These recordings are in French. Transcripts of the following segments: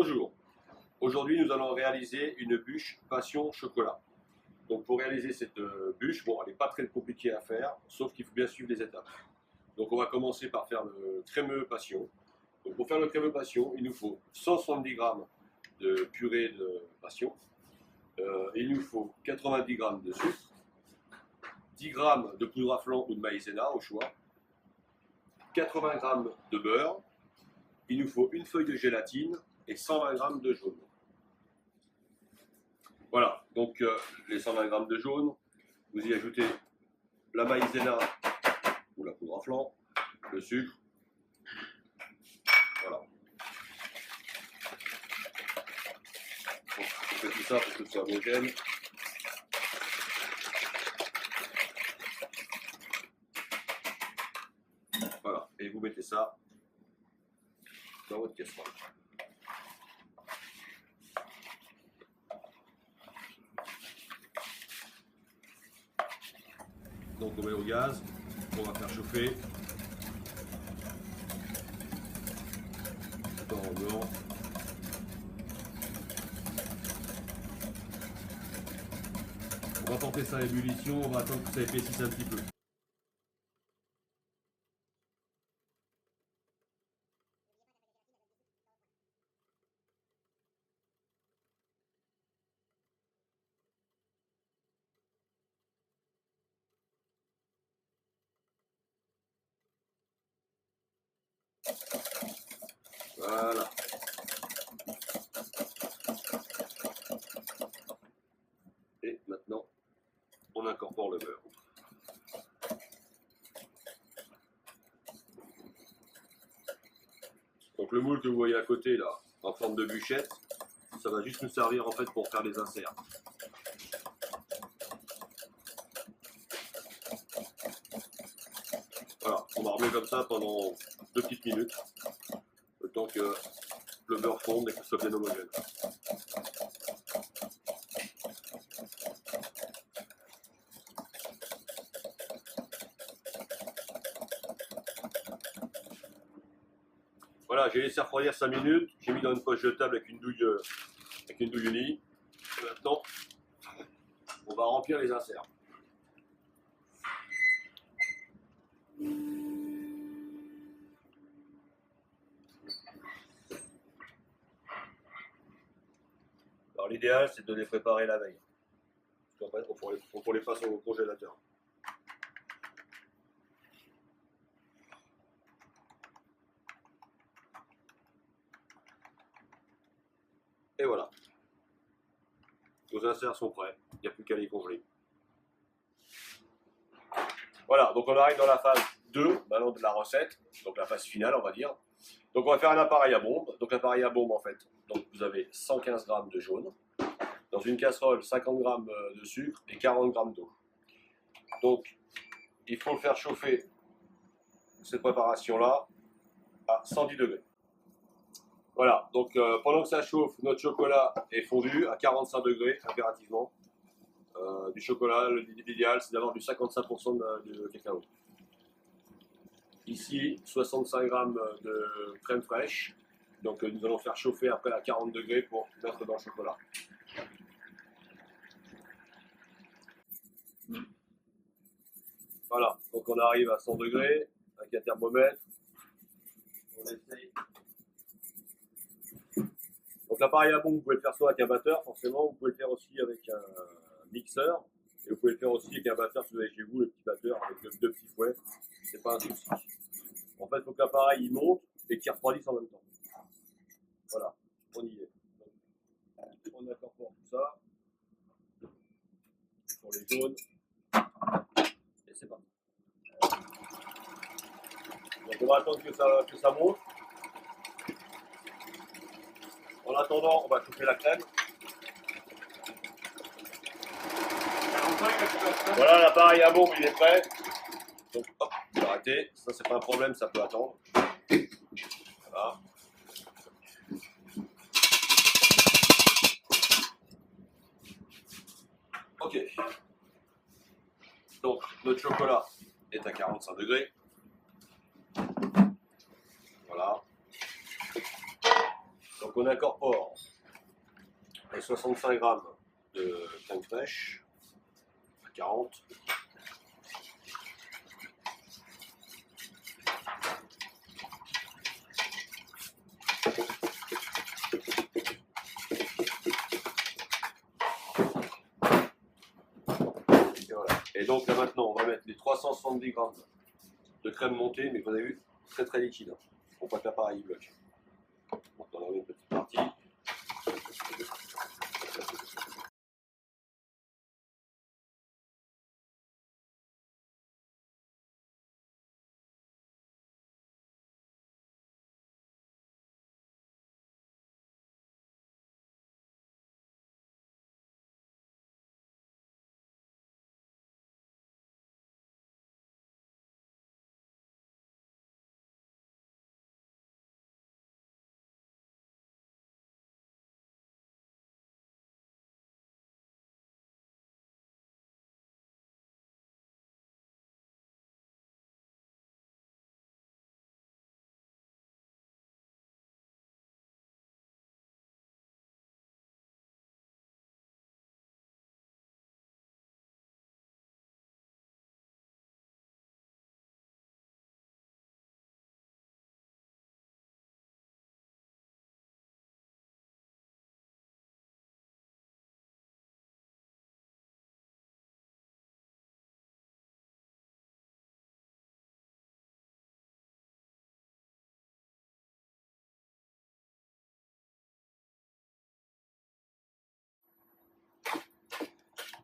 Bonjour, aujourd'hui nous allons réaliser une bûche passion chocolat. Donc pour réaliser cette bûche, bon elle n'est pas très compliquée à faire, sauf qu'il faut bien suivre les étapes. Donc on va commencer par faire le crémeux passion. Donc pour faire le crémeux passion, il nous faut 170 g de purée de passion, il nous faut 90 g de sucre, 10 g de poudre à flan ou de maïzena au choix, 80 g de beurre, il nous faut une feuille de gélatine et 120 g de jaune. Voilà, donc les 120 g de jaune, vous y ajoutez la maïzena ou la poudre à flan, le sucre, voilà. Donc, on fait tout ça pour que ce soit homogène. Voilà, et vous mettez ça dans votre casserole. Donc on met au gaz, on va faire chauffer. Tout en remuant. On va porter ça à ébullition, on va attendre que ça épaississe un petit peu. Voilà. Et maintenant, on incorpore le beurre. Donc le moule que vous voyez à côté là, en forme de bûchette, ça va juste nous servir en fait pour faire les inserts. Voilà, on va remettre comme ça pendant 2 petites minutes, le temps que le beurre fonde et que ce soit bien homogène. Voilà, j'ai laissé refroidir 5 minutes, j'ai mis dans une poche jetable avec une douille unie. Et maintenant, on va remplir les inserts. Alors l'idéal, c'est de les préparer la veille. Parce qu'en fait, on les passe au congélateur. Et voilà. Nos inserts sont prêts. Il n'y a plus qu'à les congeler. Voilà, donc on arrive dans la phase 2 maintenant de la recette, donc la phase finale on va dire. Donc on va faire un appareil à bombe. Donc l'appareil à bombe en fait, donc vous avez 115 g de jaune, dans une casserole 50 g de sucre et 40 g d'eau. Donc il faut faire chauffer cette préparation là à 110 degrés. Voilà, donc pendant que ça chauffe, notre chocolat est fondu à 45 degrés impérativement. Du chocolat, l'idéal c'est d'avoir du 55% de cacao. Ici, 65 g de crème fraîche. Donc nous allons faire chauffer après à 40 degrés pour mettre dans le chocolat. Voilà, donc on arrive à 100 degrés avec un thermomètre. On essaye. Donc l'appareil à bombe, vous pouvez le faire soit avec un batteur, forcément, vous pouvez le faire aussi avec un mixeur, et vous pouvez le faire aussi avec un batteur si vous avez chez vous, le petit batteur avec deux petits fouets, c'est pas un souci. En fait, il faut que l'appareil il monte et qu'il refroidisse en même temps. Voilà, on y est. Donc, on incorpore tout ça sur les jaunes, et c'est parti. Donc on va attendre que ça monte. En attendant, on va chauffer la crème. Voilà, l'appareil à bombe, il est prêt. Donc hop, on va arrêter. Ça, c'est pas un problème, ça peut attendre. Voilà. Ok. Donc, notre chocolat est à 45 degrés. Voilà. Donc on incorpore les 65 grammes de crème fraîche à 40. Et, voilà. Et donc là maintenant, on va mettre les 370 grammes de crème montée, mais vous avez vu, très très liquide. On va faire pareil bloc. Donc on en met une petite partie.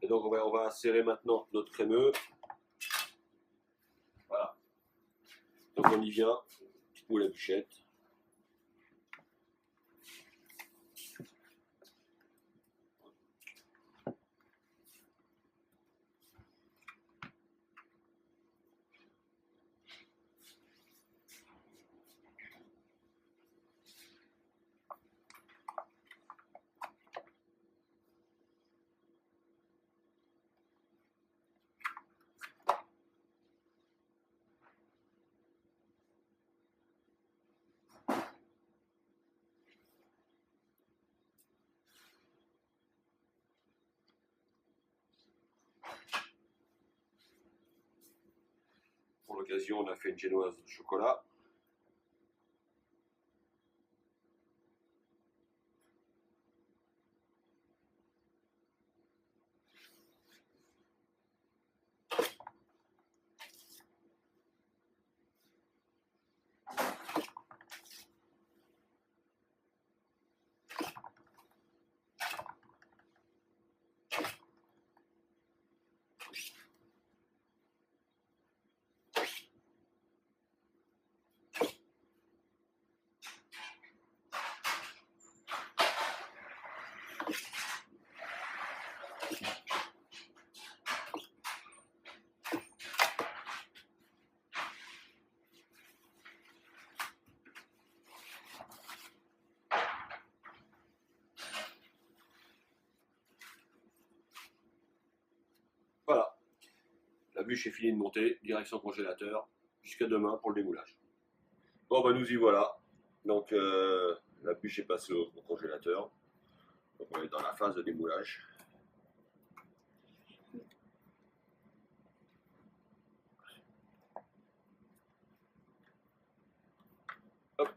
Et donc on va insérer maintenant notre crémeux. Voilà. Donc on y vient, ou la bûchette. Pour l'occasion, on a fait une génoise au chocolat. Voilà. La bûche est finie de monter, direction congélateur, jusqu'à demain pour le démoulage. Bon, bah nous y voilà. Donc la bûche est passée au congélateur. Donc on est dans la phase de démoulage. Hop.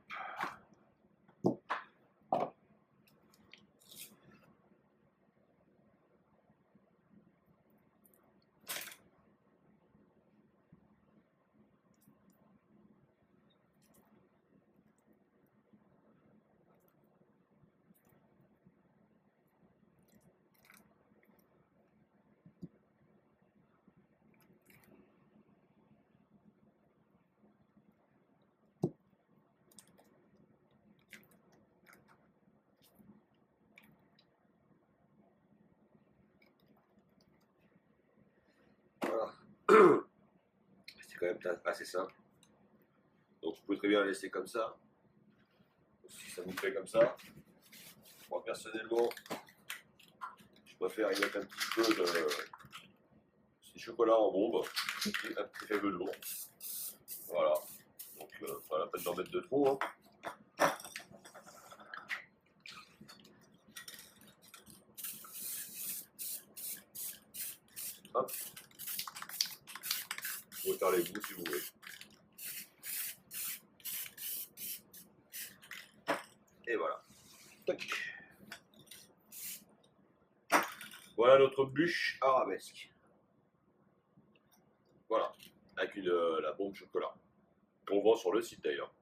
Voilà. C'est quand même assez simple. Donc vous pouvez très bien la laisser comme ça. Si ça vous plaît comme ça. Moi personnellement, je préfère y mettre un petit peu de chocolat en bombe, un petit peu velours. Voilà. Donc pas la peine d'en mettre de trop. Hein. Hop. Vous pouvez faire les bouts si vous voulez. Et voilà. Tac. Voilà notre bûche arabesque. Voilà. Avec la bombe chocolat. Qu'on vend sur le site d'ailleurs.